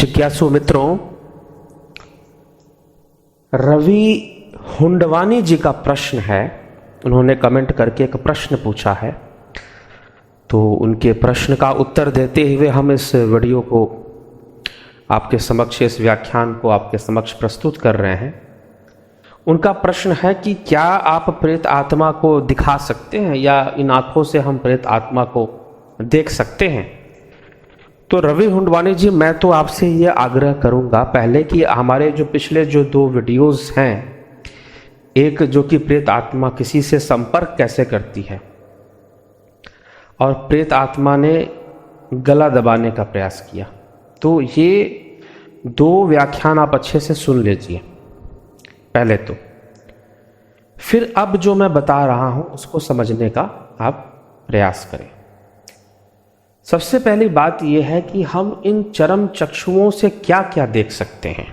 जिज्ञासु मित्रों, रवि हुंडवानी जी का प्रश्न है। उन्होंने कमेंट करके एक प्रश्न पूछा है, तो उनके प्रश्न का उत्तर देते हुए हम इस वीडियो को आपके समक्ष, इस व्याख्यान को आपके समक्ष प्रस्तुत कर रहे हैं। उनका प्रश्न है कि क्या आप प्रेत आत्मा को दिखा सकते हैं या इन आँखों से हम प्रेत आत्मा को देख सकते हैं। तो रवि हुंडवानी जी, मैं तो आपसे ये आग्रह करूंगा पहले कि हमारे जो पिछले जो 2 वीडियोस हैं, एक जो कि प्रेत आत्मा किसी से संपर्क कैसे करती है और प्रेत आत्मा ने गला दबाने का प्रयास किया, तो ये 2 व्याख्यान आप अच्छे से सुन लीजिए पहले तो। फिर अब जो मैं बता रहा हूं उसको समझने का आप प्रयास करें। सबसे पहली बात यह है कि हम इन चरम चक्षुओं से क्या क्या देख सकते हैं,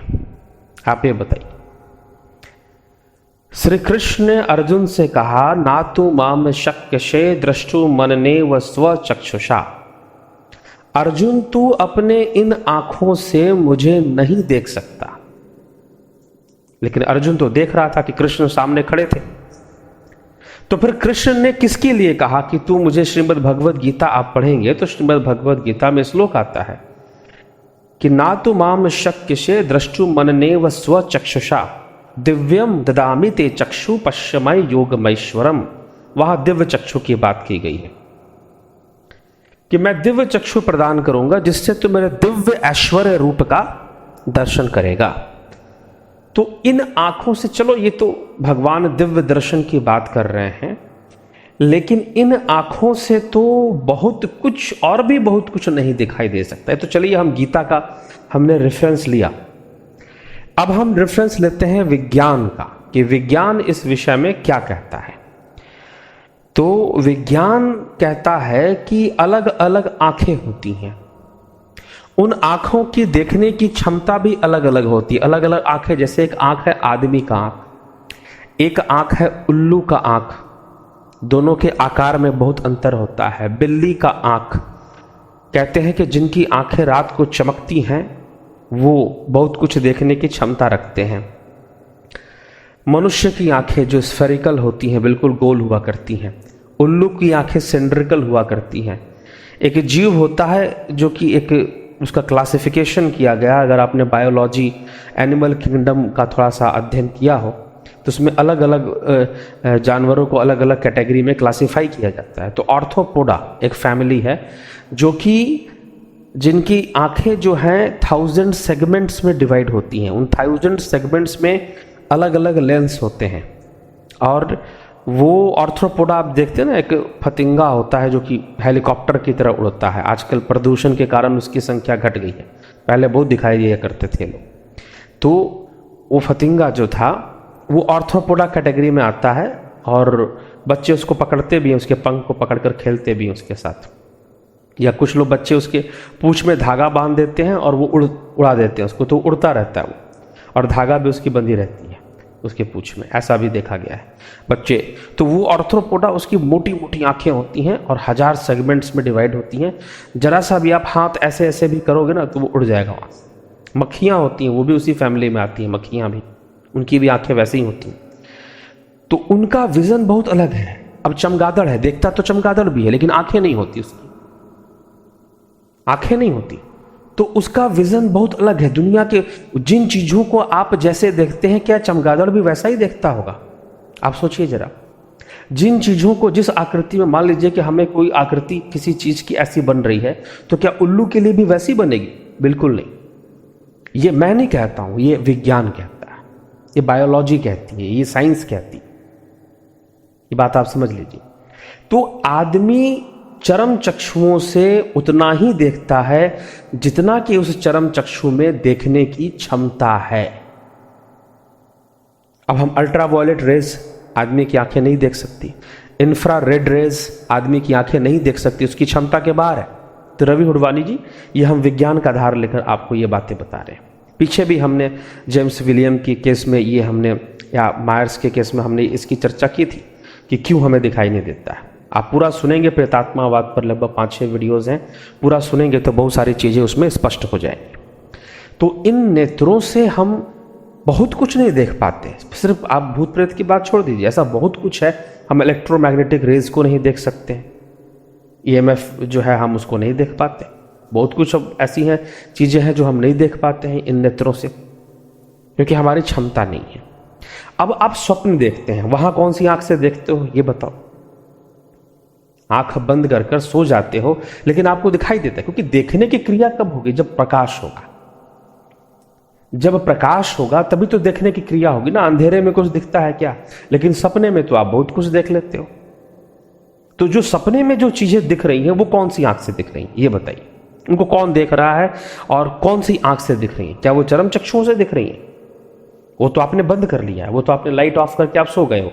आप ये बताइए। श्री कृष्ण ने अर्जुन से कहा, ना तो माम शक्यसे द्रष्टु मनने व स्व चक्षुषा। अर्जुन, तू अपने इन आंखों से मुझे नहीं देख सकता। लेकिन अर्जुन तो देख रहा था कि कृष्ण सामने खड़े थे। तो फिर कृष्ण ने किसके लिए कहा कि तू मुझे, श्रीमद् भगवद गीता आप पढ़ेंगे तो श्रीमद् भगवद गीता में श्लोक आता है कि ना तो माम शक्यसे द्रष्टु मनने व स्व चक्षुषा दिव्यम ददामि ते चक्षु पश्यमय योगमैश्वरम। वहां दिव्य चक्षु की बात की गई है कि मैं दिव्य चक्षु प्रदान करूंगा जिससे तू मेरे दिव्य ऐश्वर्य रूप का दर्शन करेगा। तो इन आंखों से, चलो ये तो भगवान दिव्य दर्शन की बात कर रहे हैं, लेकिन इन आंखों से तो बहुत कुछ और भी बहुत कुछ नहीं दिखाई दे सकता है। तो चलिए, हम गीता का हमने रेफरेंस लिया, अब हम रेफरेंस लेते हैं विज्ञान का कि विज्ञान इस विषय में क्या कहता है। तो विज्ञान कहता है कि अलग अलग आंखें होती हैं, उन आंखों की देखने की क्षमता भी अलग अलग होती है। अलग अलग आंखें, जैसे एक आंख है आदमी का आंख, एक आंख है उल्लू का आंख, दोनों के आकार में बहुत अंतर होता है। बिल्ली का आंख, कहते हैं कि जिनकी आंखें रात को चमकती हैं वो बहुत कुछ देखने की क्षमता रखते हैं। मनुष्य की आंखें जो स्फेरिकल होती हैं, बिल्कुल गोल हुआ करती हैं। उल्लू की आंखें सिलिंड्रिकल हुआ करती हैं। एक जीव होता है जो कि एक उसका क्लासिफिकेशन किया गया, अगर आपने बायोलॉजी एनिमल किंगडम का थोड़ा सा अध्ययन किया हो तो उसमें अलग अलग जानवरों को अलग अलग कैटेगरी में क्लासिफाई किया जाता है। तो ऑर्थोपोडा एक फैमिली है जो कि जिनकी आंखें जो हैं 1000 सेगमेंट्स में डिवाइड होती हैं। उन 1000 सेगमेंट्स में अलग अलग लेंस होते हैं। और वो ऑर्थोपोडा आप देखते हैं ना, एक फतिंगा होता है जो कि हेलीकॉप्टर की तरह उड़ता है। आजकल प्रदूषण के कारण उसकी संख्या घट गई है, पहले बहुत दिखाई दिया करते थे लोग। तो वो फतिंगा जो था वो ऑर्थोपोडा कैटेगरी में आता है, और बच्चे उसको पकड़ते भी हैं, उसके पंख को पकड़कर खेलते भी हैं उसके साथ। या कुछ लोग बच्चे उसके पूंछ में धागा बांध देते हैं और वो उड़ा देते हैं उसको, तो उड़ता रहता है वो, और धागा भी उसकी बंधी रहती है उसके पूंछ में, ऐसा भी देखा गया है बच्चे। तो वो ऑर्थोपोडा, उसकी मोटी मोटी आंखें होती हैं और 1000 सेगमेंट्स में डिवाइड होती हैं। जरा सा भी आप हाथ ऐसे ऐसे भी करोगे ना तो वो उड़ जाएगा वहाँ से। मक्खियाँ होती हैं, वो भी उसी फैमिली में आती हैं, मक्खियाँ भी, उनकी भी आंखें वैसे ही होती हैं। तो उनका विजन बहुत अलग है। अब चमगादड़ है, देखता तो चमगादड़ भी है लेकिन आंखें नहीं होती, उसकी आंखें नहीं होती, तो उसका विजन बहुत अलग है। दुनिया के जिन चीजों को आप जैसे देखते हैं, क्या चमगादड़ भी वैसा ही देखता होगा? आप सोचिए जरा, जिन चीजों को जिस आकृति में, मान लीजिए कि हमें कोई आकृति किसी चीज की ऐसी बन रही है, तो क्या उल्लू के लिए भी वैसी बनेगी? बिल्कुल नहीं। ये मैं नहीं कहता हूं, ये विज्ञान कहता है, ये बायोलॉजी कहती है, ये साइंस कहती है। ये बात आप समझ लीजिए। तो आदमी चरम चक्षुओं से उतना ही देखता है जितना कि उस चरम चक्षु में देखने की क्षमता है। अब हम अल्ट्रावायलेट रेज आदमी की आंखें नहीं देख सकती, इंफ्रारेड रेज आदमी की आंखें नहीं देख सकती, उसकी क्षमता के बाहर है। तो रवि हुडवानी जी, ये हम विज्ञान का आधार लेकर आपको ये बातें बता रहे हैं। पीछे भी हमने जेम्स विलियम के केस में ये हमने, या मायर्स के केस में हमने इसकी चर्चा की थी कि क्यों हमें दिखाई नहीं देता है। आप पूरा सुनेंगे, प्रेतात्मावाद पर लगभग 5-6 वीडियोज़ हैं, पूरा सुनेंगे तो बहुत सारी चीज़ें उसमें स्पष्ट हो जाएंगी। तो इन नेत्रों से हम बहुत कुछ नहीं देख पाते। सिर्फ आप भूत प्रेत की बात छोड़ दीजिए, ऐसा बहुत कुछ है। हम इलेक्ट्रोमैग्नेटिक रेज को नहीं देख सकते हैं, ईएमएफ जो है हम उसको नहीं देख पाते। बहुत कुछ अब ऐसी हैं चीज़ें हैं जो हम नहीं देख पाते हैं इन नेत्रों से, क्योंकि हमारी क्षमता नहीं है। अब आप स्वप्न देखते हैं, वहां कौन सी आंख से देखते हो ये बताओ? आंख बंद कर कर सो जाते हो, लेकिन आपको दिखाई देता है, क्योंकि देखने की क्रिया कब होगी? जब प्रकाश होगा। जब प्रकाश होगा तभी तो देखने की क्रिया होगी ना। अंधेरे में कुछ दिखता है क्या? लेकिन सपने में तो आप बहुत कुछ देख लेते हो। तो जो सपने में जो चीजें दिख रही हैं वो कौन सी आंख से दिख रही हैं ये बताइए? उनको कौन देख रहा है और कौन सी आंख से दिख रही हैं? क्या वो चरम चक्षुओं से दिख रही हैं? वो तो आपने बंद कर लिया है, वो तो आपने लाइट ऑफ करके आप सो गए हो।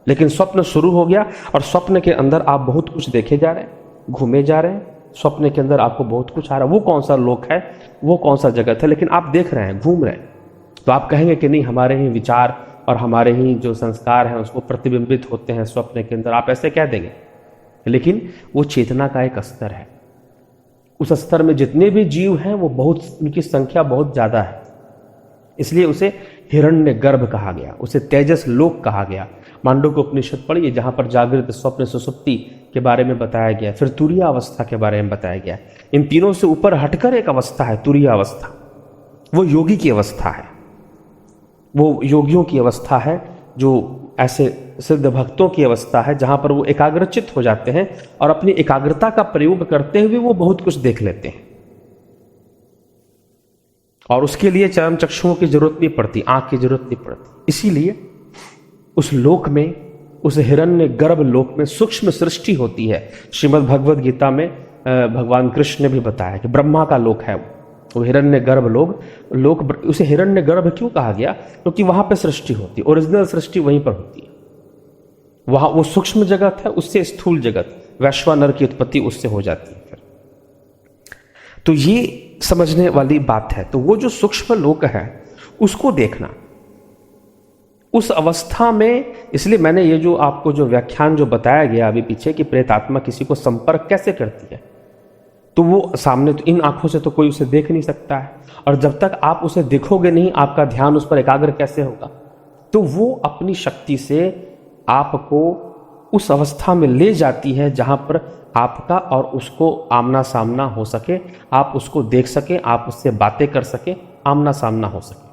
लेकिन स्वप्न शुरू हो गया और स्वप्न के अंदर आप बहुत कुछ देखे जा रहे हैं, घूमे जा रहे हैं। स्वप्न के अंदर आपको बहुत कुछ आ रहा है। वो कौन सा लोक है, वो कौन सा जगत है, लेकिन आप देख रहे हैं, घूम रहे हैं। तो आप कहेंगे कि नहीं, हमारे ही विचार और हमारे ही जो संस्कार हैं उसको प्रतिबिंबित होते हैं स्वप्न के अंदर, आप ऐसे कह देंगे। लेकिन वो चेतना का एक स्तर है। उस स्तर में जितने भी जीव हैं वो बहुत, उनकी संख्या बहुत ज्यादा है, इसलिए उसे हिरण्य गर्भ कहा गया, उसे तेजस लोक कहा गया। मांडुक्य उपनिषद पढ़िए, जहां पर जागृत, स्वप्न, सुसुप्ति के बारे में बताया गया, फिर तुरीय अवस्था के बारे में बताया गया। इन तीनों से ऊपर हटकर एक अवस्था है तुरीय अवस्था, वो योगी की अवस्था है, वो योगियों की अवस्था है, जो ऐसे सिद्ध भक्तों की अवस्था है, जहां पर वो एकाग्रचित हो जाते हैं और अपनी एकाग्रता का प्रयोग करते हुए वो बहुत कुछ देख लेते हैं। और उसके लिए चरम चक्षुओं की जरूरत नहीं पड़ती, आंख की जरूरत नहीं पड़ती। इसीलिए उस लोक में, उस हिरण्य गर्भ लोक में सूक्ष्म सृष्टि होती है। श्रीमद् भगवद गीता में भगवान कृष्ण ने भी बताया कि ब्रह्मा का लोक है वो हिरण्य गर्भ लोक। उसे हिरण्य गर्भ क्यों कहा गया? क्योंकि वहां पे सृष्टि होती है, ओरिजिनल सृष्टि वहीं पर होती है। वहां वो सूक्ष्म जगत है, उससे स्थूल जगत, वैश्वानर की उत्पत्ति उससे हो जाती है फिर। तो ये समझने वाली बात है। तो वो जो सूक्ष्म लोक है उसको देखना, उस अवस्था में। इसलिए मैंने ये जो आपको जो व्याख्यान जो बताया गया अभी पीछे कि प्रेत आत्मा किसी को संपर्क कैसे करती है, तो वो सामने, तो इन आंखों से तो कोई उसे देख नहीं सकता है, और जब तक आप उसे देखोगे नहीं, आपका ध्यान उस पर एकाग्र कैसे होगा? तो वो अपनी शक्ति से आपको उस अवस्था में ले जाती है जहां पर आपका और उसको आमना सामना हो सके, आप उसको देख सके, आप उससे बातें कर सके, आमना सामना हो सके।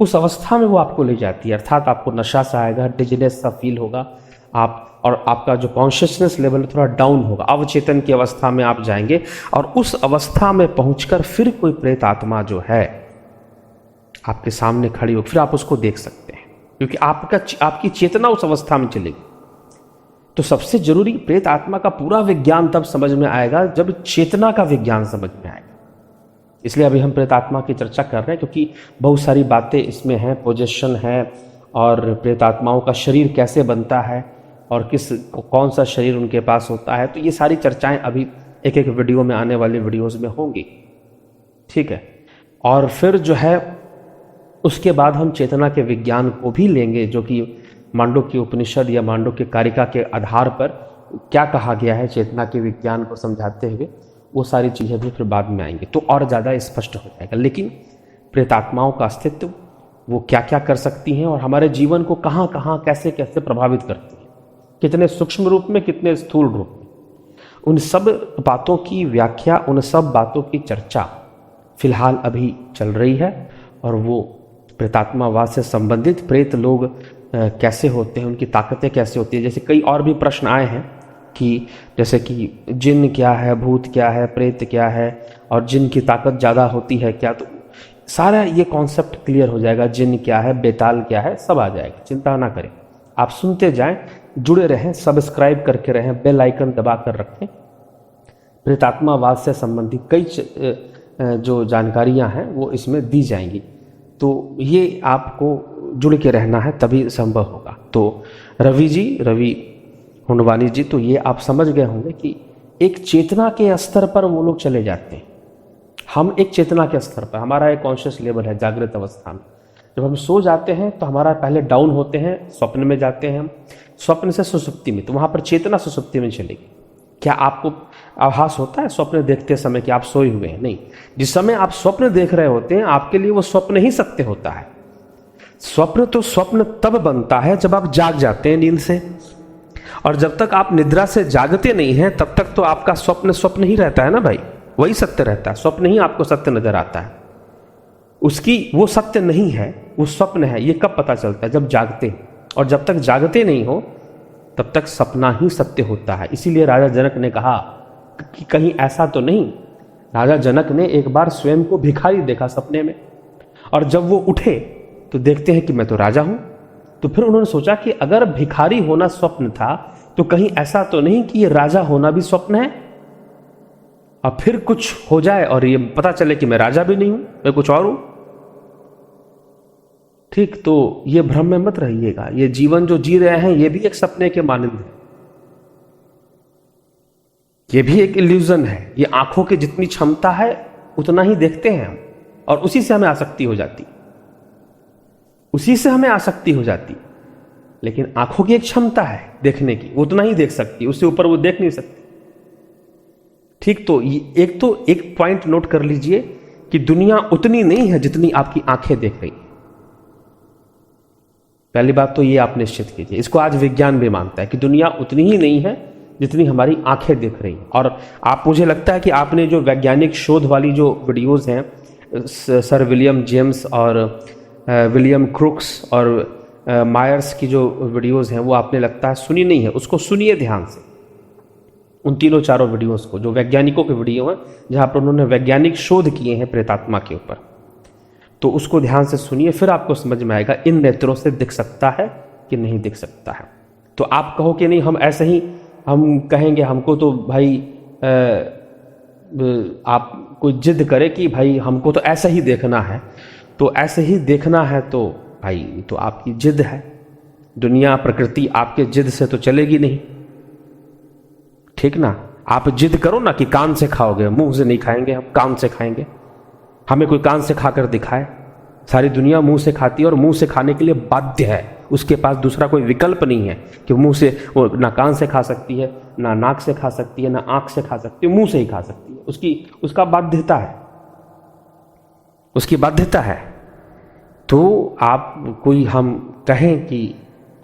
उस अवस्था में वो आपको ले जाती है, अर्थात आपको नशा सा आएगा, डिजीनेस सा फील होगा, आप और आपका जो कॉन्शियसनेस लेवल थोड़ा डाउन होगा, अवचेतन की अवस्था में आप जाएंगे। और उस अवस्था में पहुंचकर फिर कोई प्रेत आत्मा जो है आपके सामने खड़ी हो, फिर आप उसको देख सकते हैं, क्योंकि आपकी चेतना उस अवस्था में चलेगी। तो सबसे जरूरी, प्रेत आत्मा का पूरा विज्ञान तब समझ में आएगा जब चेतना का विज्ञान समझ में आएगा। इसलिए अभी हम प्रेत आत्मा की चर्चा कर रहे हैं, क्योंकि बहुत सारी बातें इसमें हैं, पोजेशन है, और प्रेत आत्माओं का शरीर कैसे बनता है और कौन सा शरीर उनके पास होता है। तो ये सारी चर्चाएं अभी एक एक वीडियो में, आने वाले वीडियोस में होंगी, ठीक है। और फिर जो है उसके बाद हम चेतना के विज्ञान को भी लेंगे, जो कि मांडुक्य उपनिषद या मांडुक्य कारिका के आधार पर क्या कहा गया है चेतना के विज्ञान को समझाते हुए, वो सारी चीज़ें भी फिर बाद में आएंगी, तो और ज़्यादा स्पष्ट हो जाएगा। लेकिन प्रेतात्माओं का अस्तित्व, वो क्या क्या कर सकती हैं और हमारे जीवन को कहाँ कहाँ कैसे कैसे प्रभावित करती हैं, कितने सूक्ष्म रूप में, कितने स्थूल रूप में, उन सब बातों की व्याख्या, उन सब बातों की चर्चा फिलहाल अभी चल रही है। और वो प्रेतात्मावाद से संबंधित प्रेत लोग कैसे होते हैं, उनकी ताकतें कैसे होती हैं। जैसे कई और भी प्रश्न आए हैं कि जैसे कि जिन क्या है, भूत क्या है, प्रेत क्या है, और जिन की ताकत ज़्यादा होती है क्या। तो सारा ये कॉन्सेप्ट क्लियर हो जाएगा, जिन क्या है, बेताल क्या है, सब आ जाएगा, चिंता ना करें। आप सुनते जाएं, जुड़े रहें, सब्सक्राइब करके रहें, बेल आइकन दबा कर रखें। प्रेतात्मावाद से संबंधित कई जो जानकारियां हैं वो इसमें दी जाएंगी, तो ये आपको जुड़ के रहना है, तभी संभव होगा। तो रवि हुंडवानी जी, तो ये आप समझ गए होंगे कि एक चेतना के स्तर पर वो लोग चले जाते हैं। हम एक चेतना के स्तर पर, हमारा एक कॉन्शियस लेवल है जागृत अवस्था में। जब हम सो जाते हैं तो हमारा पहले डाउन होते हैं, स्वप्न में जाते हैं हम, स्वप्न से सुसुप्ति में, तो वहाँ पर चेतना सुसुप्ति में चलेगी। क्या आपको आभास होता है स्वप्न देखते समय कि आप सोए हुए हैं? नहीं, जिस समय आप स्वप्न देख रहे होते हैं आपके लिए वो स्वप्न ही सत्य होता है। स्वप्न तो स्वप्न तब बनता है जब आप जाग जाते हैं नींद से, और जब तक आप निद्रा से जागते नहीं हैं तब तक तो आपका स्वप्न स्वप्न ही रहता है ना भाई, वही सत्य रहता है। स्वप्न ही आपको सत्य नजर आता है, उसकी वो सत्य नहीं है, वो स्वप्न है। ये कब पता चलता है? जब जागते हैं, और जब तक जागते नहीं हो तब तक सपना ही सत्य होता है। इसीलिए राजा जनक ने कहा कि कहीं ऐसा तो नहीं। राजा जनक ने एक बार स्वयं को भिखारी देखा सपने में, और जब वो उठे तो देखते हैं कि मैं तो राजा हूं। तो फिर उन्होंने सोचा कि अगर भिखारी होना स्वप्न था तो कहीं ऐसा तो नहीं कि ये राजा होना भी स्वप्न है। अब फिर कुछ हो जाए और ये पता चले कि मैं राजा भी नहीं हूं, मैं कुछ और हूं। ठीक, तो ये भ्रम में मत रहिएगा। ये जीवन जो जी रहे हैं ये भी एक सपने के मानंद है, ये भी एक इल्यूजन है। ये आंखों की जितनी क्षमता है उतना ही देखते हैं हम, और उसी से हमें आसक्ति हो जाती, उसी से हमें आसक्ति हो जाती। लेकिन आंखों की एक क्षमता है देखने की, उतना ही देख सकती, उससे ऊपर वो देख नहीं सकती। ठीक, तो एक पॉइंट नोट कर लीजिए कि दुनिया उतनी नहीं है जितनी आपकी आंखें देख रही है। पहली बात तो ये आप निश्चित कीजिए, इसको आज विज्ञान भी मानता है कि दुनिया उतनी ही नहीं है जितनी हमारी आंखें देख रही हैं। और आप, मुझे लगता है कि आपने जो वैज्ञानिक शोध वाली जो वीडियोस हैं, सर विलियम जेम्स और विलियम क्रुक्स और मायर्स की जो वीडियोस हैं वो आपने लगता है सुनी नहीं है। उसको सुनिए ध्यान से, उन तीनों चारों वीडियोस को, जो वैज्ञानिकों के वीडियो हैं जहाँ पर उन्होंने वैज्ञानिक शोध किए हैं प्रेतात्मा के ऊपर, तो उसको ध्यान से सुनिए, फिर आपको समझ में आएगा इन नेत्रों से दिख सकता है कि नहीं दिख सकता है। तो आप कहो कि नहीं, हम ऐसे ही हम कहेंगे, हमको तो भाई आप कोई जिद करे कि भाई हमको तो ऐसा ही देखना है, तो ऐसे ही देखना है तो भाई तो आपकी जिद है। दुनिया प्रकृति आपके जिद से तो चलेगी नहीं, ठीक ना। आप जिद करो ना कि कान से खाओगे, मुंह से नहीं खाएंगे, हम कान से खाएंगे, हमें कोई कान से खाकर दिखाए। सारी दुनिया मुंह से खाती है और मुंह से खाने के लिए बाध्य है, उसके पास दूसरा कोई विकल्प नहीं है कि मुंह से, वो ना कान से खा सकती है, ना नाक से खा सकती है, ना आंख से खा सकती है, मुंह से ही खा सकती है। उसका बाध्यता है, उसकी बाध्यता है। तो आप कोई हम कहें कि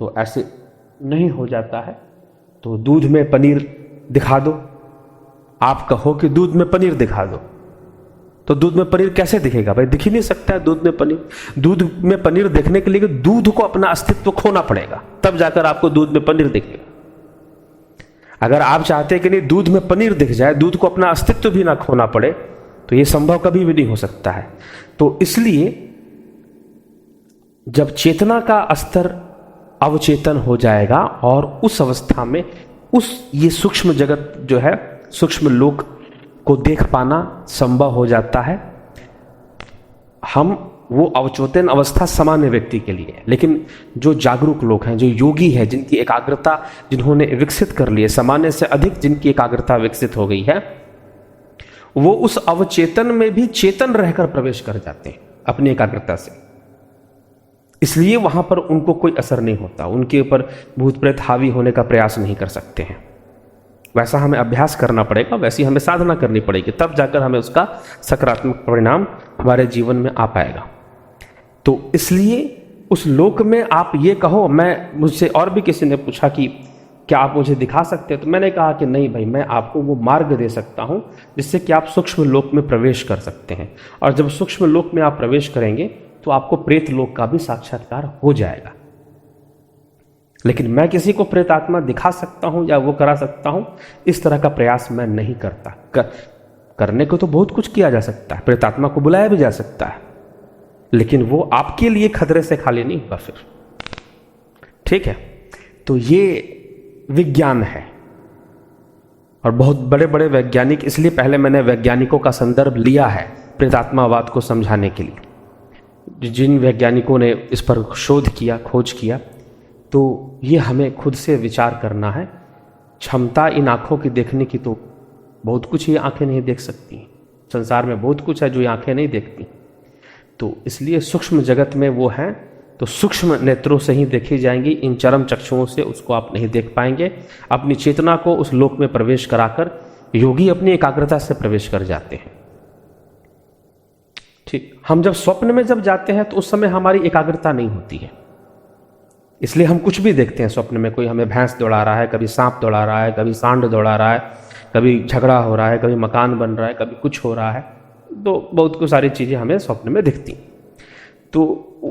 तो ऐसे नहीं हो जाता है, तो दूध में पनीर दिखा दो। आप कहो कि दूध में पनीर दिखा दो, तो दूध में पनीर कैसे दिखेगा भाई? दिख ही नहीं सकता है दूध में पनीर। दूध में पनीर देखने के लिए दूध को अपना अस्तित्व खोना पड़ेगा, तब जाकर आपको दूध में पनीर दिखेगा। अगर आप चाहते हैं कि नहीं दूध में पनीर दिख जाए, दूध को अपना अस्तित्व भी ना खोना पड़े, तो यह संभव कभी भी नहीं हो सकता है। तो इसलिए जब चेतना का स्तर अवचेतन हो जाएगा और उस अवस्था में ये सूक्ष्म जगत जो है, सूक्ष्म लोक को देख पाना संभव हो जाता है। वो अवचेतन अवस्था सामान्य व्यक्ति के लिए है, लेकिन जो जागरूक लोग हैं, जो योगी है, जिनकी एकाग्रता जिन्होंने विकसित कर ली है, सामान्य से अधिक जिनकी एकाग्रता विकसित हो गई है, वो उस अवचेतन में भी चेतन रहकर प्रवेश कर जाते हैं अपनी एकाग्रता से। इसलिए वहां पर उनको कोई असर नहीं होता, उनके ऊपर भूत प्रेत हावी होने का प्रयास नहीं कर सकते हैं। वैसा हमें अभ्यास करना पड़ेगा, वैसी हमें साधना करनी पड़ेगी, तब जाकर हमें उसका सकारात्मक परिणाम हमारे जीवन में आ पाएगा। तो इसलिए उस लोक में आप ये कहो, मुझसे और भी किसी ने पूछा कि क्या आप मुझे दिखा सकते हैं, तो मैंने कहा कि नहीं भाई, मैं आपको वो मार्ग दे सकता हूं जिससे कि आप सूक्ष्म लोक में प्रवेश कर सकते हैं। और जब सूक्ष्म लोक में आप प्रवेश करेंगे तो आपको प्रेत लोक का भी साक्षात्कार हो जाएगा। लेकिन मैं किसी को प्रेत आत्मा दिखा सकता हूं या वो करा सकता हूं, इस तरह का प्रयास मैं नहीं करता। करने को तो बहुत कुछ किया जा सकता है, प्रेत आत्मा को बुलाया भी जा सकता है, लेकिन वो आपके लिए खतरे से खाली नहीं होगा फिर। ठीक है, तो ये विज्ञान है और बहुत बड़े बड़े वैज्ञानिक, इसलिए पहले मैंने वैज्ञानिकों का संदर्भ लिया है प्रेतात्मावाद को समझाने के लिए। जिन वैज्ञानिकों ने इस पर शोध किया, खोज किया, तो ये हमें खुद से विचार करना है। क्षमता इन आँखों की देखने की तो बहुत कुछ ये आँखें नहीं देख सकती, संसार में बहुत कुछ है जो ये आँखें नहीं देखती। तो इसलिए सूक्ष्म जगत में वो हैं तो सूक्ष्म नेत्रों से ही देखी जाएंगी, इन चरम चक्षुओं से उसको आप नहीं देख पाएंगे। अपनी चेतना को उस लोक में प्रवेश कराकर योगी अपनी एकाग्रता से प्रवेश कर जाते हैं। ठीक, हम जब स्वप्न में जब जाते हैं तो उस समय हमारी एकाग्रता नहीं होती है, इसलिए हम कुछ भी देखते हैं स्वप्न में। कोई हमें भैंस दौड़ा रहा है, कभी सांप दौड़ा रहा है, कभी सांड दौड़ा रहा है, कभी झगड़ा हो रहा है, कभी मकान बन रहा है, कभी कुछ हो रहा है, तो बहुत कुछ सारी चीज़ें हमें स्वप्न में दिखती हैं। तो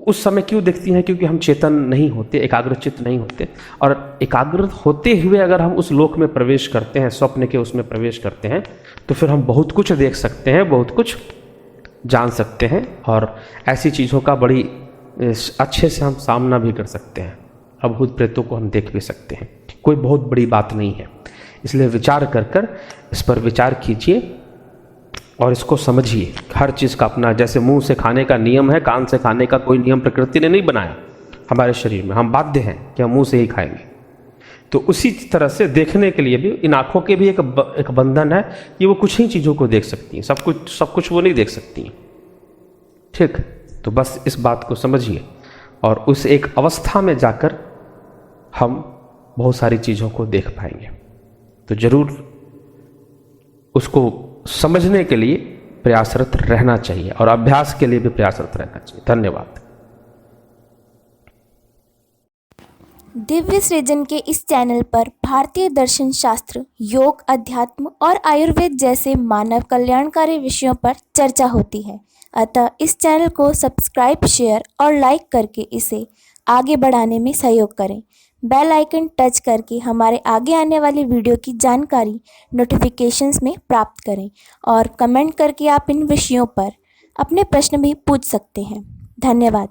उस समय क्यों दिखती हैं? क्योंकि हम चेतन नहीं होते, एकाग्रचित्त नहीं होते। और एकाग्र होते हुए अगर हम उस लोक में प्रवेश करते हैं, स्वप्न के उसमें प्रवेश करते हैं, तो फिर हम बहुत कुछ देख सकते हैं, बहुत कुछ जान सकते हैं, और ऐसी चीज़ों का बड़ी अच्छे से हम सामना भी कर सकते हैं। अभूत प्रेतों को हम देख भी सकते हैं। कोई बहुत बड़ी बात नहीं है, इसलिए विचार कर कर इस पर विचार कीजिए और इसको समझिए। हर चीज़ का अपना, जैसे मुंह से खाने का नियम है, कान से खाने का कोई नियम प्रकृति ने नहीं बनाया हमारे शरीर में, हम बाध्य हैं कि हम मुंह से ही खाएंगे। तो उसी तरह से देखने के लिए भी इन आँखों के भी एक बंधन है कि वो कुछ ही चीज़ों को देख सकती हैं, सब कुछ वो नहीं देख सकती हैं। ठीक, तो बस इस बात को समझिए, और उस एक अवस्था में जाकर हम बहुत सारी चीज़ों को देख पाएंगे। तो जरूर उसको समझने के लिए प्रयासरत रहना चाहिए, और अभ्यास के लिए भी प्रयासरत रहना चाहिए। धन्यवाद। दिव्य सृजन के इस चैनल पर भारतीय दर्शन शास्त्र, योग, अध्यात्म और आयुर्वेद जैसे मानव कल्याणकारी विषयों पर चर्चा होती है। अतः इस चैनल को सब्सक्राइब, शेयर और लाइक करके इसे आगे बढ़ाने में सहयोग करें। बेल आइकन टच करके हमारे आगे आने वाली वीडियो की जानकारी नोटिफिकेशंस में प्राप्त करें, और कमेंट करके आप इन विषयों पर अपने प्रश्न भी पूछ सकते हैं। धन्यवाद।